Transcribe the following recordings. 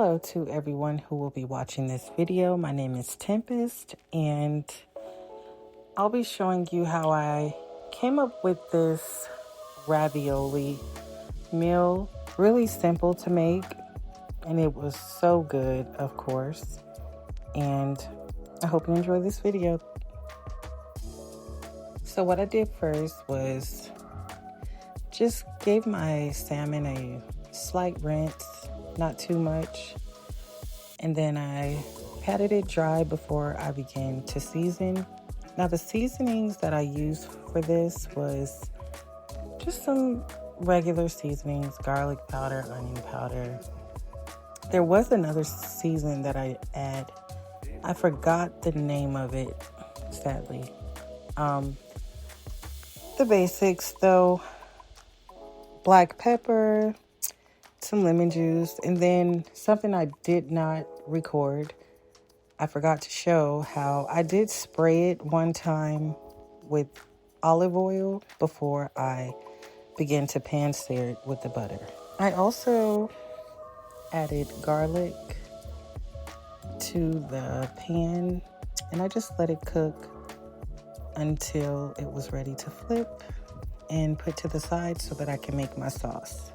Hello to everyone who will be watching this video. My name is Tempest, and I'll be showing you how I came up with this ravioli meal. Really simple to make, and it was so good, of course. And I hope you enjoy this video. So what I did first was just gave my salmon a slight rinse, not too much, and then I patted it dry before I began to season. Now the seasonings that I used for this was just some regular seasonings, garlic powder, onion powder. There was another season that I add. I forgot the name of it, sadly. The basics though: black pepper, some lemon juice, and then something I did not record. I forgot to show how I did spray it one time with olive oil before I began to pan sear it with the butter. I also added garlic to the pan, and I just let it cook until it was ready to flip and put to the side so that I can make my sauce.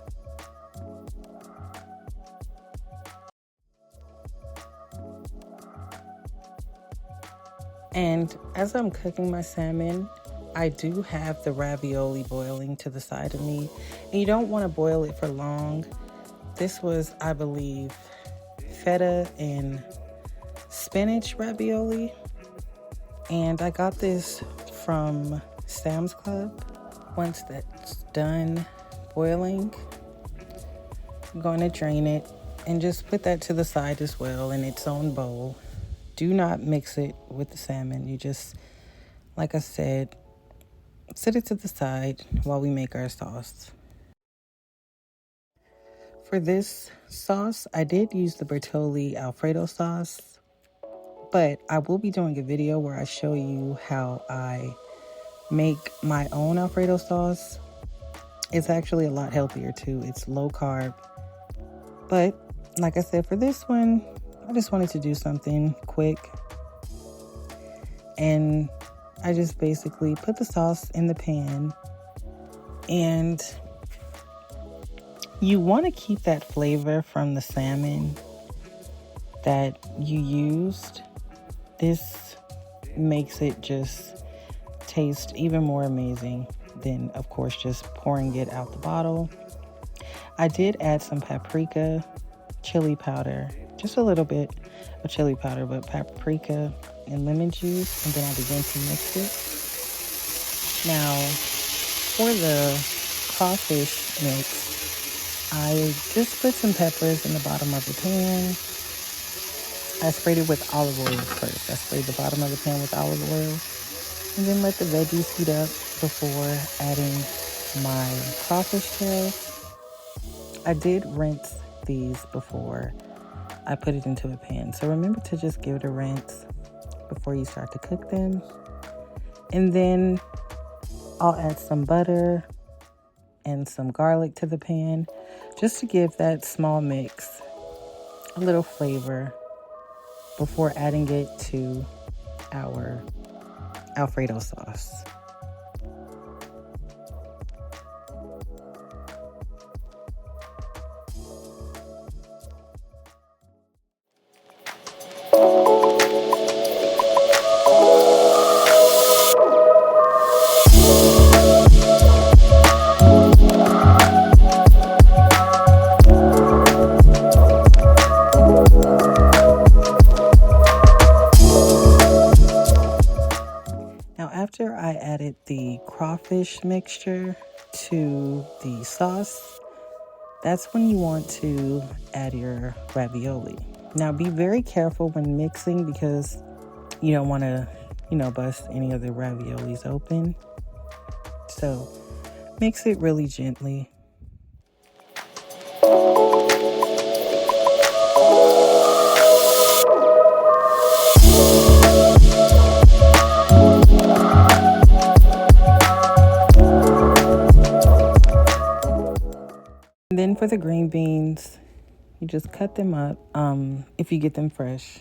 And as I'm cooking my salmon, I do have the ravioli boiling to the side of me. And you don't want to boil it for long. This was, I believe, feta and spinach ravioli. And I got this from Sam's Club. Once that's done boiling, I'm going to drain it and just put that to the side as well in its own bowl. Do not mix it with the salmon. You just, like I said, set it to the side while we make our sauce. For this sauce, I did use the Bertolli Alfredo sauce, but I will be doing a video where I show you how I make my own Alfredo sauce. It's actually a lot healthier too. It's low carb. But like I said, for this one, I just wanted to do something quick. And I just basically put the sauce in the pan. And you want to keep that flavor from the salmon that you used. This makes it just taste even more amazing than, of course, just pouring it out the bottle. I did add some paprika, chili powder, just a little bit of chili powder, but paprika and lemon juice, and then I began to mix it. Now, for the crawfish mix, I just put some peppers in the bottom of the pan. I sprayed it with olive oil first. I sprayed the bottom of the pan with olive oil, and then let the veggies heat up before adding my crawfish tails. I did rinse these before I put it into a pan, so remember to just give it a rinse before you start to cook them. And then I'll add some butter and some garlic to the pan just to give that small mix a little flavor before adding it to our Alfredo sauce. After I added the crawfish mixture to the sauce, that's when you want to add your ravioli. Now be very careful when mixing because you don't want to, bust any of the raviolis open. So mix it really gently. And then for the green beans, You just cut them up if you get them fresh.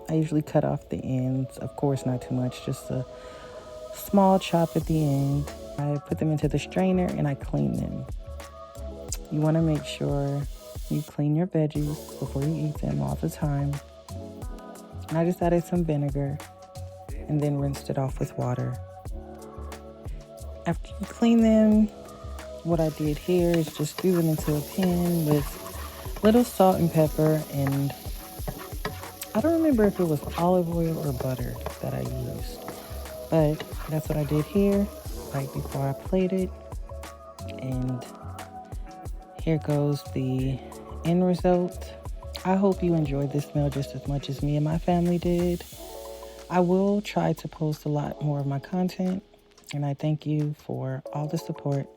I usually cut off the ends, of course not too much, just a small chop at the end. I put them into the strainer and I clean them. You want to make sure you clean your veggies before you eat them all the time. And I just added some vinegar and then rinsed it off with water. After you clean them, what I did here is just threw them into a pan with little salt and pepper, and I don't remember if it was olive oil or butter that I used, but that's what I did here right before I plated. And here goes the end result. I hope you enjoyed this meal just as much as me and my family did. I will try to post a lot more of my content, and I thank you for all the support.